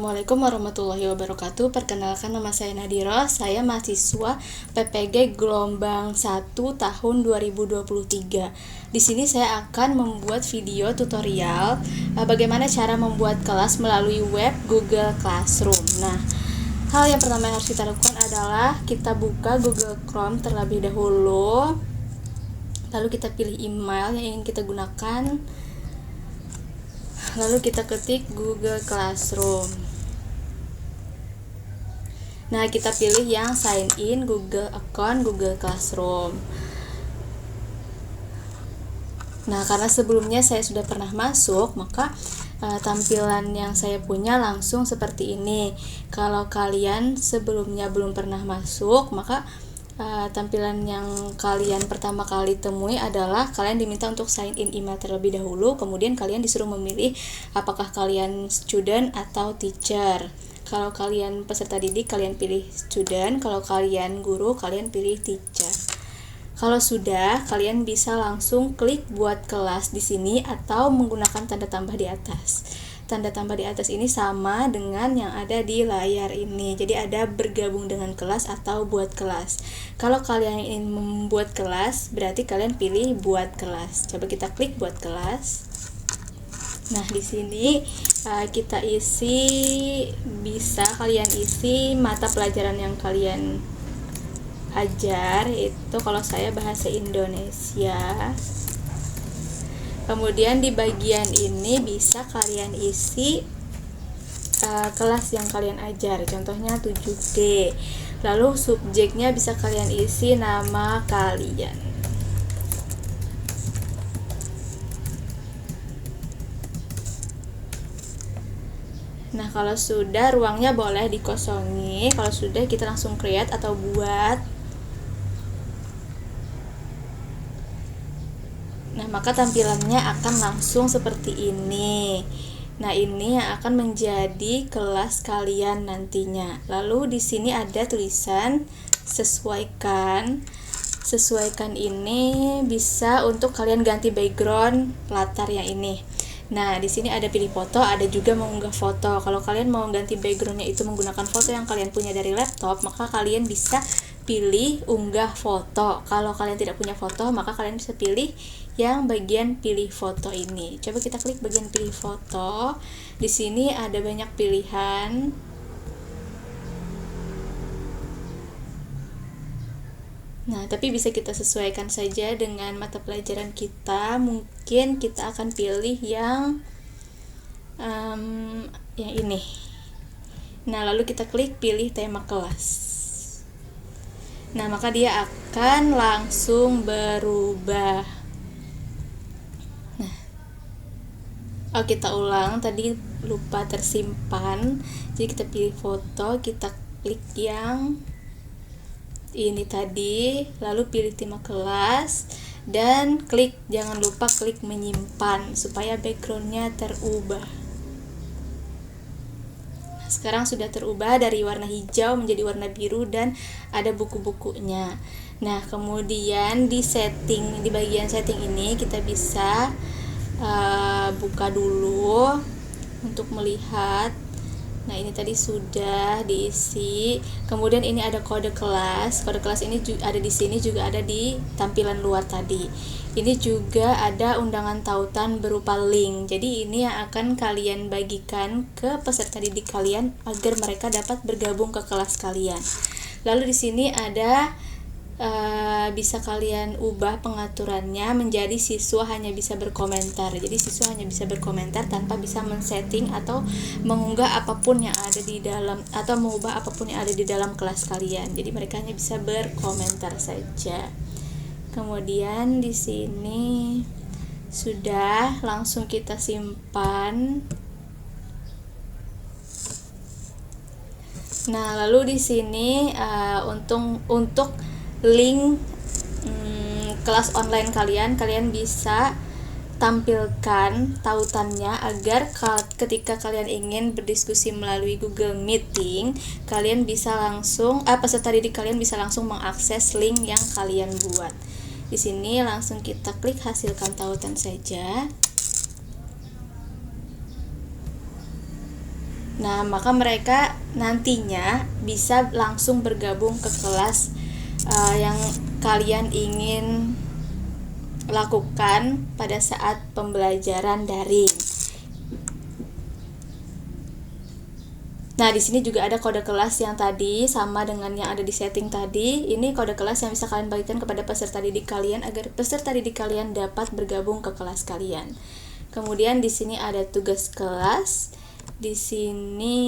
Assalamualaikum warahmatullahi wabarakatuh. Perkenalkan, nama saya Nadira. Saya mahasiswa PPG gelombang 1 tahun 2023. Di sini saya akan membuat video tutorial bagaimana cara membuat kelas melalui web Google Classroom. Nah, hal yang pertama yang harus kita lakukan adalah kita buka Google Chrome terlebih dahulu. Lalu kita pilih email yang ingin kita gunakan. Lalu kita ketik Google Classroom. Nah, kita pilih yang sign in Google account Google Classroom. Nah, karena sebelumnya saya sudah pernah masuk, maka tampilan yang saya punya langsung seperti ini. Kalau kalian sebelumnya belum pernah masuk, maka tampilan yang kalian pertama kali temui adalah kalian diminta untuk sign in email terlebih dahulu, kemudian kalian disuruh memilih apakah kalian student atau teacher. Kalau kalian peserta didik, kalian pilih student. Kalau kalian guru, kalian pilih teacher. Kalau sudah, kalian bisa langsung klik buat kelas di sini atau menggunakan tanda tambah di atas. Tanda tambah di atas ini sama dengan yang ada di layar ini. Jadi ada bergabung dengan kelas atau buat kelas. Kalau kalian ingin membuat kelas, berarti kalian pilih buat kelas. Coba kita klik buat kelas. Nah, di sini kita bisa kalian isi mata pelajaran yang kalian ajar. Itu kalau saya bahasa Indonesia. Kemudian di bagian ini bisa kalian isi kelas yang kalian ajar, contohnya 7D. Lalu subjeknya bisa kalian isi nama kalian. Nah, kalau sudah, ruangnya boleh dikosongi. Kalau sudah, kita langsung create atau buat. Nah, maka tampilannya akan langsung seperti ini. Nah, ini yang akan menjadi kelas kalian nantinya. Lalu di sini ada tulisan sesuaikan. Sesuaikan ini bisa untuk kalian ganti background latar yang ini. Nah, di sini ada pilih foto, ada juga mengunggah foto. Kalau kalian mau ganti backgroundnya itu menggunakan foto yang kalian punya dari laptop, maka kalian bisa pilih unggah foto. Kalau kalian tidak punya foto, maka kalian bisa pilih yang bagian pilih foto ini. Coba kita klik bagian pilih foto. Di sini ada banyak pilihan. Nah, tapi bisa kita sesuaikan saja dengan mata pelajaran kita. Mungkin kita akan pilih yang ini. Nah, lalu kita klik pilih tema kelas. Nah, maka dia akan langsung berubah. Nah, kita ulang, tadi lupa tersimpan. Jadi kita pilih foto, kita klik yang ini tadi, lalu pilih tema kelas dan jangan lupa klik menyimpan supaya backgroundnya terubah. Nah, sekarang sudah terubah dari warna hijau menjadi warna biru dan ada buku-bukunya. Nah, kemudian di bagian setting ini kita bisa buka dulu untuk melihat. Nah, ini tadi sudah diisi. Kemudian ini ada kode kelas. Kode kelas ini ada di sini, juga ada di tampilan luar tadi. Ini juga ada undangan tautan berupa link. Jadi ini yang akan kalian bagikan ke peserta didik kalian agar mereka dapat bergabung ke kelas kalian. Lalu di sini ada bisa kalian ubah pengaturannya menjadi siswa hanya bisa berkomentar. Jadi siswa hanya bisa berkomentar tanpa bisa men-setting atau mengunggah apapun yang ada di dalam, atau mengubah apapun yang ada di dalam kelas kalian. Jadi mereka hanya bisa berkomentar saja. Kemudian di sini sudah, langsung kita simpan. Nah, lalu di sini untuk link kelas online kalian bisa tampilkan tautannya agar ketika kalian ingin berdiskusi melalui Google Meeting, kalian bisa langsung peserta didik kalian bisa langsung mengakses link yang kalian buat. Di sini langsung kita klik hasilkan tautan saja. Nah, maka mereka nantinya bisa langsung bergabung ke kelas yang kalian ingin lakukan pada saat pembelajaran daring. Nah, di sini juga ada kode kelas yang tadi sama dengan yang ada di setting tadi. Ini kode kelas yang bisa kalian bagikan kepada peserta didik kalian agar peserta didik kalian dapat bergabung ke kelas kalian. Kemudian di sini ada tugas kelas. Di sini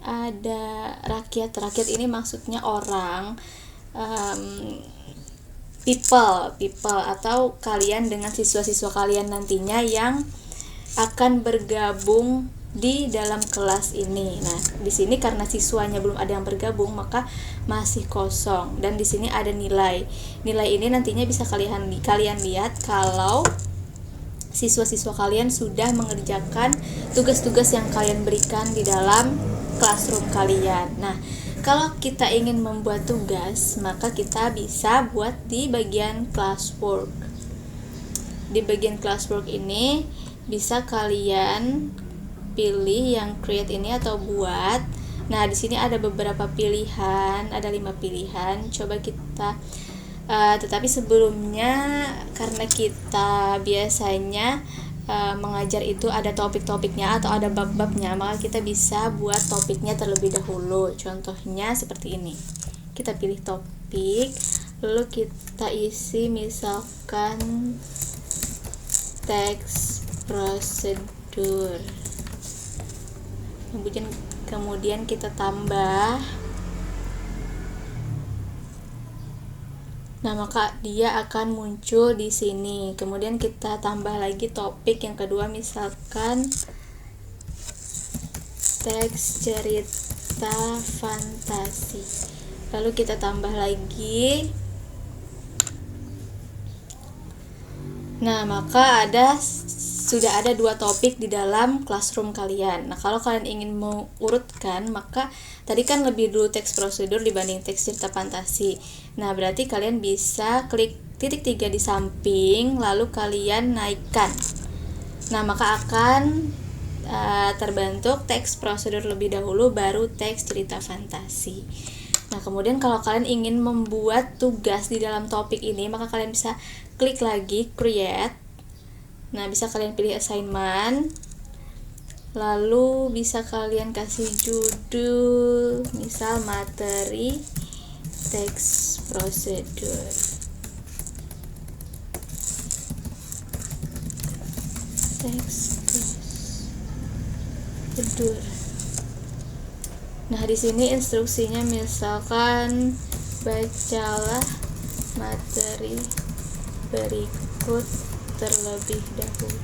ada rakyat. Rakyat ini maksudnya orang, people atau kalian dengan siswa-siswa kalian nantinya yang akan bergabung di dalam kelas ini. Nah, di sini karena siswanya belum ada yang bergabung, maka masih kosong. Dan di sini ada nilai. Nilai ini nantinya bisa kalian lihat kalau siswa-siswa kalian sudah mengerjakan tugas-tugas yang kalian berikan di dalam classroom kalian. Nah, kalau kita ingin membuat tugas, maka kita bisa buat di bagian classwork. Di bagian classwork ini bisa kalian pilih yang create ini atau buat. Nah, di sini ada beberapa pilihan, ada 5 pilihan. Coba kita tetapi sebelumnya, karena kita biasanya mengajar itu ada topik-topiknya atau ada bab-babnya, maka kita bisa buat topiknya terlebih dahulu. Contohnya seperti ini. Kita pilih topik, lalu kita isi misalkan text procedure. Kemudian kita tambah. Nah, maka dia akan muncul di sini. Kemudian kita tambah lagi topik yang kedua, misalkan teks cerita fantasi. Lalu kita tambah lagi. Nah, maka sudah ada 2 topik di dalam classroom kalian. Nah, kalau kalian ingin mengurutkan, maka tadi kan lebih dulu teks prosedur dibanding teks cerita fantasi. Nah, berarti kalian bisa klik titik 3 di samping, lalu kalian naikkan. Nah, maka akan terbentuk teks prosedur lebih dahulu, baru teks cerita fantasi. Nah, kemudian kalau kalian ingin membuat tugas di dalam topik ini, maka kalian bisa klik lagi create. Nah, bisa kalian pilih assignment, lalu bisa kalian kasih judul, misal materi text procedure. Text procedure. Nah, di sini instruksinya misalkan bacalah materi berikut terlebih dahulu.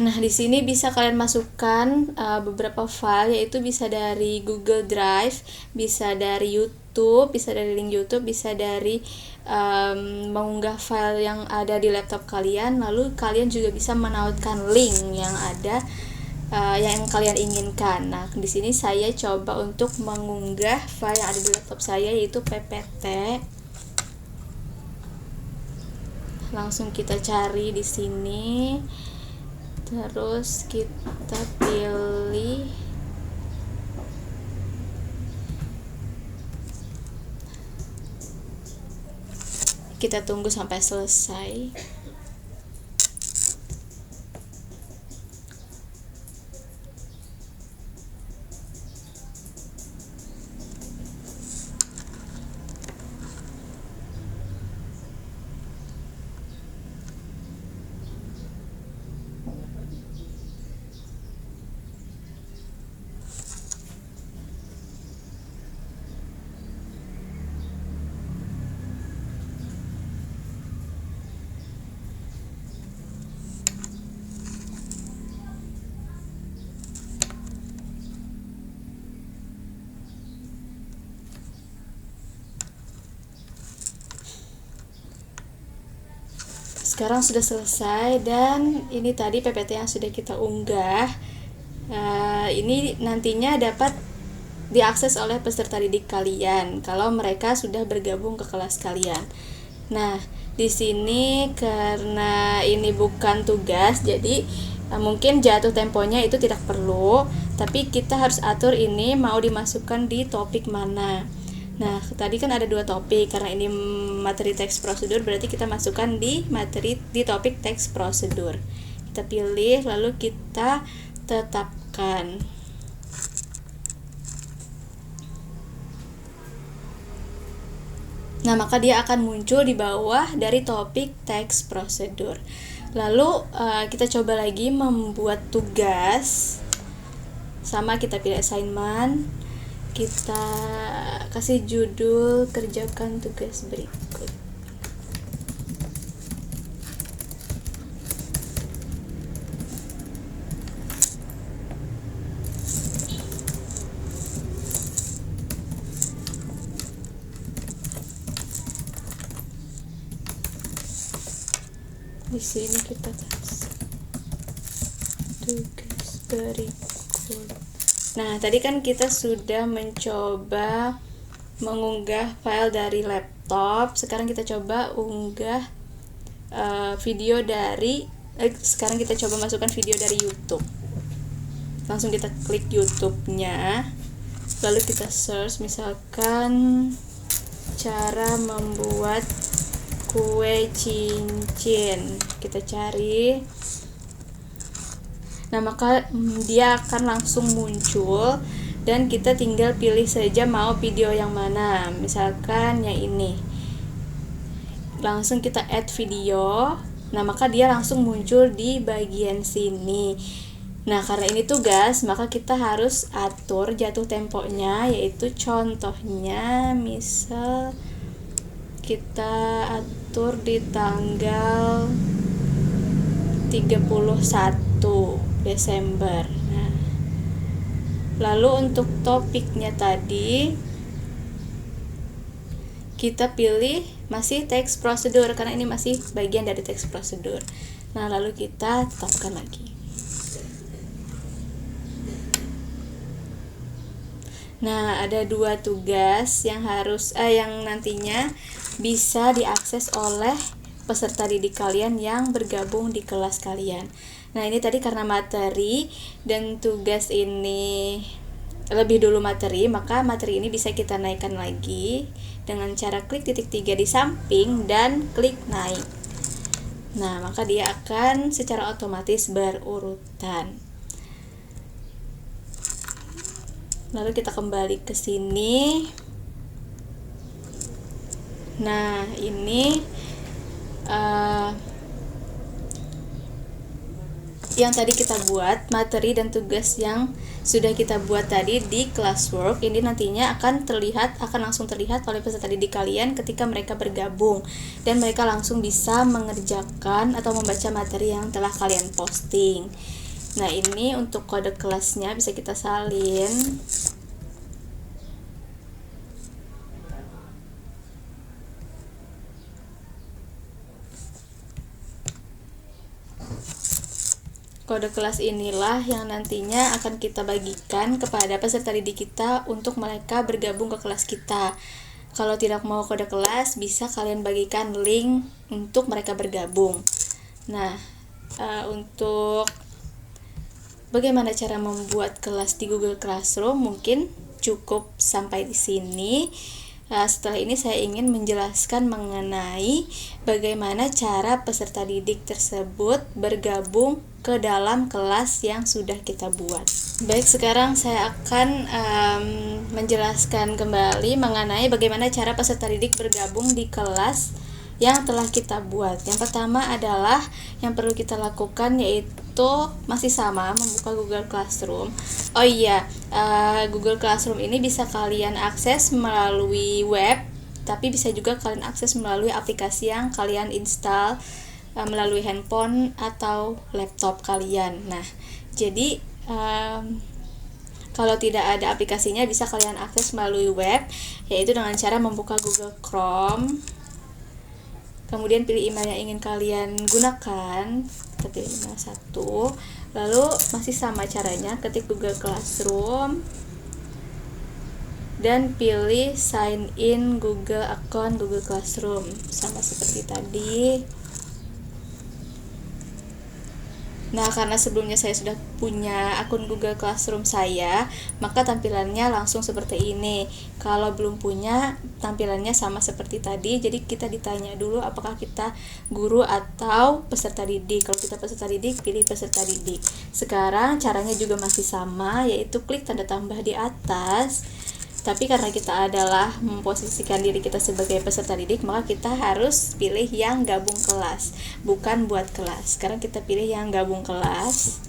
Nah, di sini bisa kalian masukkan beberapa file, yaitu bisa dari Google Drive, bisa dari YouTube, bisa dari link YouTube, bisa dari mengunggah file yang ada di laptop kalian. Lalu kalian juga bisa menautkan link yang ada yang kalian inginkan. Nah, di sini saya coba untuk mengunggah file yang ada di laptop saya, yaitu PPT. Langsung kita cari di sini, terus kita pilih kita tunggu sampai selesai. Sekarang sudah selesai, dan ini tadi PPT yang sudah kita unggah. Ini nantinya dapat diakses oleh peserta didik kalian kalau mereka sudah bergabung ke kelas kalian. Nah, Di sini karena ini bukan tugas, jadi mungkin jatuh temponya itu tidak perlu, tapi kita harus atur ini mau dimasukkan di topik mana. Nah, tadi kan ada 2 topik, karena ini materi teks prosedur berarti kita masukkan di topik teks prosedur. Kita pilih lalu kita tetapkan. Nah, maka dia akan muncul di bawah dari topik teks prosedur. Lalu kita coba lagi membuat tugas. Sama, kita pilih assignment. Kita kasih judul kerjakan tugas berikut. Di sini kita kasih tugas berikut. Nah, tadi kan kita sudah mencoba mengunggah file dari laptop. Sekarang kita coba unggah video dari sekarang kita coba masukkan video dari YouTube. Langsung kita klik YouTube-nya. Lalu kita search misalkan cara membuat kue cincin. Kita cari. Nah, maka dia akan langsung muncul dan kita tinggal pilih saja mau video yang mana. Misalkan yang ini. Langsung kita add video. Nah, maka dia langsung muncul di bagian sini. Nah, karena ini tugas, maka kita harus atur jatuh temponya, yaitu contohnya misal kita atur di tanggal 31 Desember. Nah, lalu untuk topiknya tadi kita pilih masih teks prosedur karena ini masih bagian dari teks prosedur. Nah, lalu kita tetapkan lagi. Nah, ada 2 tugas yang yang nantinya bisa diakses oleh peserta didik kalian yang bergabung di kelas kalian. Nah, ini tadi karena materi dan tugas ini lebih dulu materi, maka materi ini bisa kita naikkan lagi dengan cara klik titik 3 di samping dan klik naik. Nah, maka dia akan secara otomatis berurutan. Lalu kita kembali ke sini. Nah, ini yang tadi kita buat, materi dan tugas yang sudah kita buat tadi di classwork, ini nantinya akan langsung terlihat oleh peserta didik kalian ketika mereka bergabung, dan mereka langsung bisa mengerjakan atau membaca materi yang telah kalian posting. Nah, ini untuk kode kelasnya bisa kita salin. Kode kelas inilah yang nantinya akan kita bagikan kepada peserta didik kita untuk mereka bergabung ke kelas kita. Kalau tidak mau kode kelas, bisa kalian bagikan link untuk mereka bergabung. Nah, untuk bagaimana cara membuat kelas di Google Classroom mungkin cukup sampai di sini. Setelah ini saya ingin menjelaskan mengenai bagaimana cara peserta didik tersebut bergabung ke dalam kelas yang sudah kita buat. Baik, sekarang saya akan menjelaskan kembali mengenai bagaimana cara peserta didik bergabung di kelas yang telah kita buat. Yang pertama adalah yang perlu kita lakukan yaitu masih sama, membuka Google Classroom. Oh iya, Google Classroom ini bisa kalian akses melalui web, tapi bisa juga kalian akses melalui aplikasi yang kalian install melalui handphone atau laptop kalian. Nah, jadi kalau tidak ada aplikasinya bisa kalian akses melalui web, yaitu dengan cara membuka Google Chrome. Kemudian pilih email yang ingin kalian gunakan, kita pilih email 1. Lalu masih sama caranya, ketik Google Classroom dan pilih sign in Google account Google Classroom sama seperti tadi. Nah, karena sebelumnya saya sudah punya akun Google Classroom saya, maka tampilannya langsung seperti ini. Kalau belum punya, tampilannya sama seperti tadi. Jadi kita ditanya dulu apakah kita guru atau peserta didik. Kalau kita peserta didik, pilih peserta didik. Sekarang caranya juga masih sama, yaitu klik tanda tambah di atas. Tapi karena kita adalah memposisikan diri kita sebagai peserta didik, maka kita harus pilih yang gabung kelas, bukan buat kelas. Sekarang kita pilih yang gabung kelas.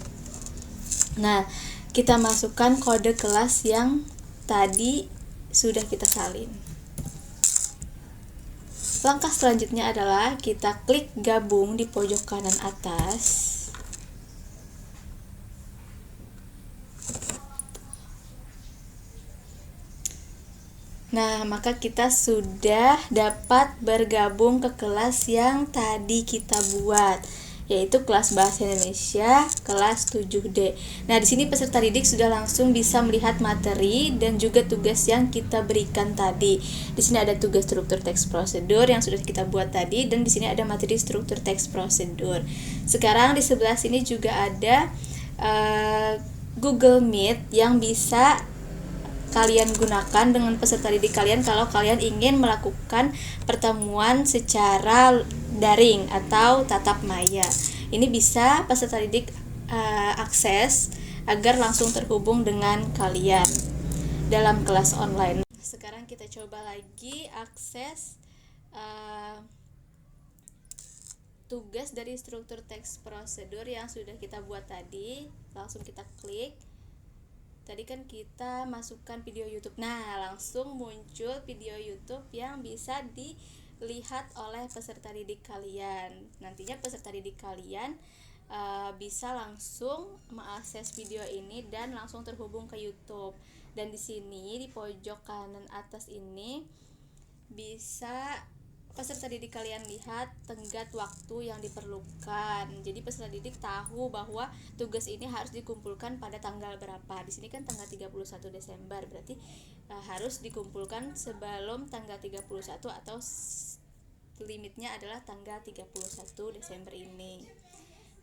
Nah, kita masukkan kode kelas yang tadi sudah kita salin. Langkah selanjutnya adalah kita klik gabung di pojok kanan atas. Nah, maka kita sudah dapat bergabung ke kelas yang tadi kita buat, yaitu kelas Bahasa Indonesia kelas 7D. Nah, di sini peserta didik sudah langsung bisa melihat materi dan juga tugas yang kita berikan tadi. Di sini ada tugas struktur teks prosedur yang sudah kita buat tadi, dan di sini ada materi struktur teks prosedur. Sekarang di sebelah sini juga ada Google Meet yang bisa kalian gunakan dengan peserta didik kalian kalau kalian ingin melakukan pertemuan secara daring atau tatap maya. Ini bisa peserta didik akses agar langsung terhubung dengan kalian dalam kelas online. Sekarang kita coba lagi akses tugas dari struktur teks prosedur yang sudah kita buat tadi. Langsung kita klik. Tadi kan kita masukkan video YouTube. Nah, langsung muncul video YouTube yang bisa dilihat oleh peserta didik kalian. Nantinya peserta didik kalian bisa langsung mengakses video ini dan langsung terhubung ke YouTube. Dan di sini di pojok kanan atas ini bisa peserta didik kalian lihat tenggat waktu yang diperlukan. Jadi peserta didik tahu bahwa tugas ini harus dikumpulkan pada tanggal berapa. Di sini kan tanggal 31 Desember, berarti harus dikumpulkan sebelum tanggal 31 atau limitnya adalah tanggal 31 Desember ini.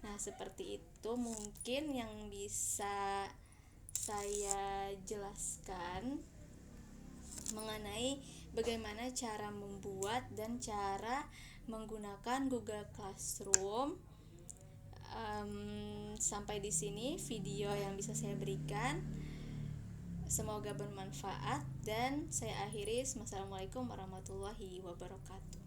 Nah, seperti itu mungkin yang bisa saya jelaskan mengenai bagaimana cara membuat dan cara menggunakan Google Classroom. Sampai di sini video yang bisa saya berikan. Semoga bermanfaat dan saya akhiri. Wassalamualaikum warahmatullahi wabarakatuh.